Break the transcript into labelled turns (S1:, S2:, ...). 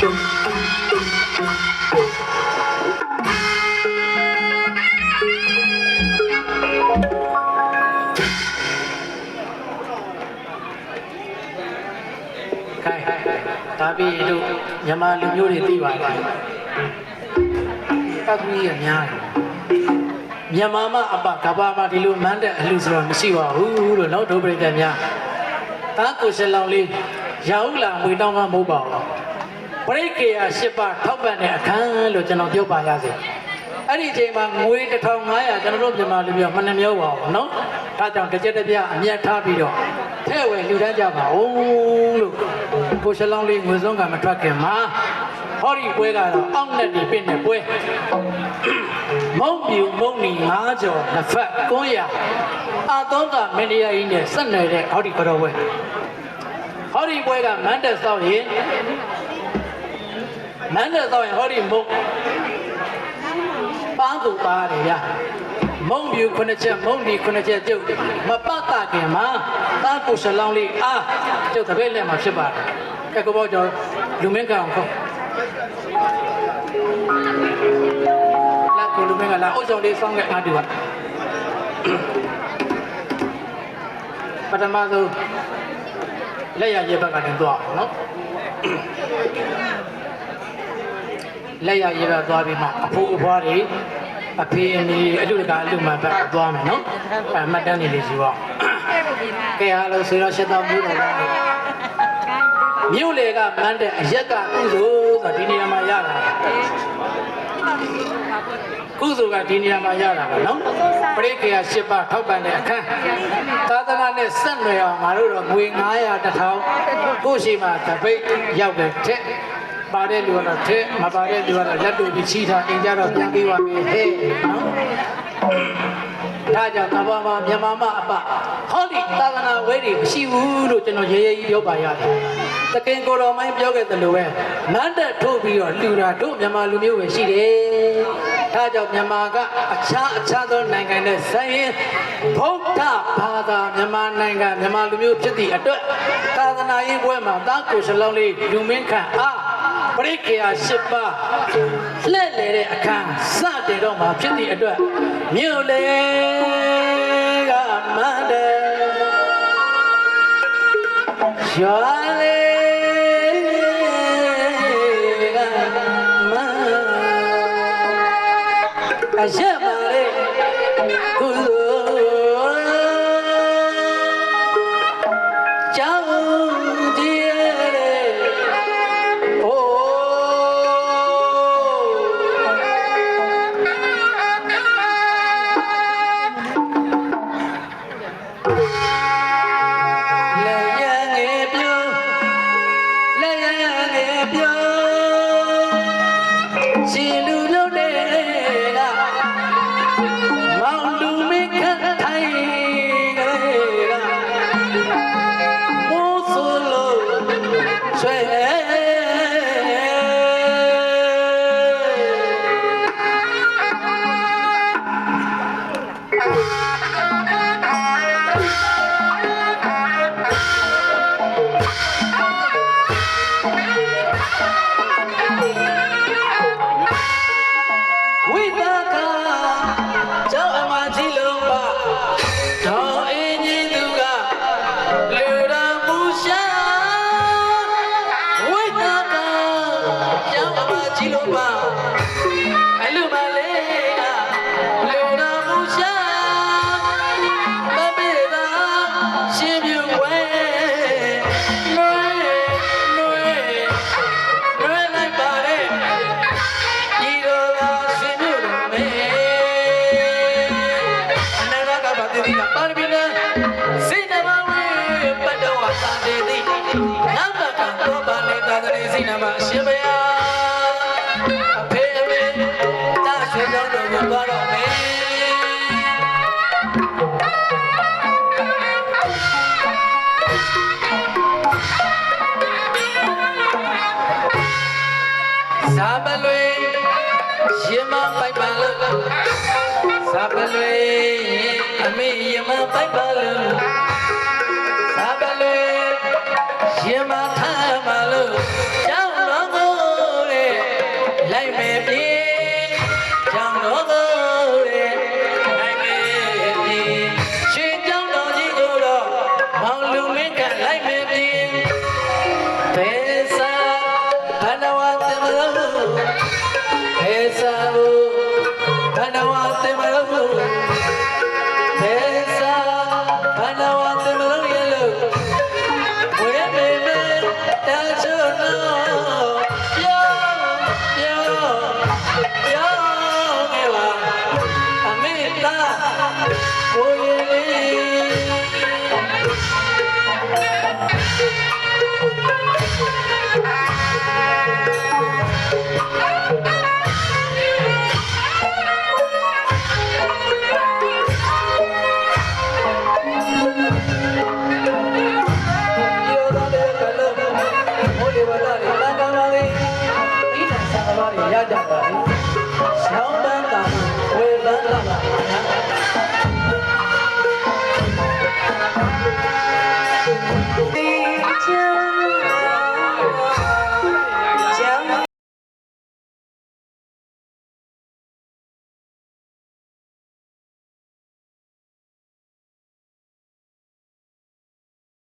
S1: ဒါပြီးတို့မြန်မာလူမျိုးတွေသိပါတယ်ကကူကြီးရများတယ်မြန်မာမအပကဘာမဒီလိုမန်းတဲ့အလှဆိုတော့မရှိပါဘူးလို့နော်ဒုပရိသတ်များဒါကိုရှလောင်လေးရောက်လာငွေတောင်းမှမဟုတ်ပါဘူးပရိကေယ8ပါးထောက်ပံ့တဲ့အခန်းလို့ကျွန်တော်ပြောပါရစေအဲ့ဒီအချိန်မှာငွေ1500ကျွန်တော်တို့မြန်မာလူမျိုးမနှမျောပါဘူးနော်ဒါကြောင့်တစ်ချက်တစ်ပြအမြတ်ထားပြီးတော့ထဲ့ဝယ်လူတန်းကြပါဦးလို့ကိုရှလောင်းလေးငွေစုံကမထွက်ခင်မှာဟောဒီပွဲကတော့အောက်နဲ့ဒီပြင့်တဲ့ပွဲမုံပြူမုံနီ9ကျော်နှစ်ဖက်ကွန်းရအာသောကမင်းတရားကြီးနဲ့ဆက်နေတဲ့ဟောဒီကတော့ပွဲဟောဒီပွဲကမန်းတက်ဆောက်ရင်ဟောဒီမုံပန်းသူပါတယ်ဗျာမုံပြူ9ချက်မုံဒီ9ချက်ကျုပ်မပတ်တာခင်မှာတာကိုရှလောင်းလေးအားကျုပ်တပည့်လက်မှာဖြစ်ပါတယ်ကဲကိုပေါ့ကျော်လူမင်းကောင်ခေါ်လာကိုလူမင်းကလာအုပ်ဆောင်လေးဆောင်းခဲ့အားတူပါပထမဆုံးလက်ရရေဘက်ကတင်သွားနော်လက်ရရေဘက်သွားပြီးမှအဖိုးအဖွားတွေအဖေအမေအလူတကာအလူမှန်ဘက်သွားမယ်နော်မှတ်တမ်းနေလေးစီပေါ့ကဲအားလို့ဆိုတော့ရှစ်တော်မျိုးတော်ကမြို့လေကမန်းတဲ့အရက်ကကုသိုလ်ဆိုဒီနေရာမှာရတာကုသိုလ်ကဒီနေရာမှာရတာပဲနော်ပရိကေယ8ပါးထောက်ပံ့တဲ့အခန်းသာသနာနဲ့ဆက်နွယ်အောင်ငါတို့တော့ငွေ900 1000ကိုရှိမှတပိတ်ရောက်တယ်ထက်ပါတဲ့လူကတော့ထဲမပါတဲ့လူကတော့လက်တို့ပြီးချီထားအင်ကြတော့ပြန်ပြီးပါမယ်ဟဲ့နော်ဒါကြောင့်ကဘာမှာမြန်မာမအပဟောဒီသာသနာဝဲတွေမရှိဘူးလို့ကျွန်တော်ရေရေကြီးပြောပါရတယ်တကင်ကိုတော်မိုင်းပြောခဲ့သလိုပဲမန်းတက်ထုတ်ပြီးတော့လူတာတို့မြန်မာလူမျိုးပဲရှိတယ်ဒါကြောင့်မြန်မာကအခြားသောနိုင်ငံနဲ့ဆိုင်ရင်ဗုဒ္ဓဘာသာမြန်မာနိုင်ငံမြန်မာလူမျိုးဖြစ်သည့်အတွက်သာသနာရေးပွဲမှာတာကိုရှလောင်းလေးလူမင်းခန့်အားပရိကေယ8ပါးလှည့်လေတဲ့အခန်းစတဲ့တော့မှာဖြစ်သည့်အတွက်မြို့လေကမန္တရွာလေကမန္အရက်ပါလေကုသိုလ်ကြောင့်စာပလွေအမေယမပိုက်ပါလို့စာပလွေယမထားပါလို့ကြောင်းတော်ကို ရကြပါလေ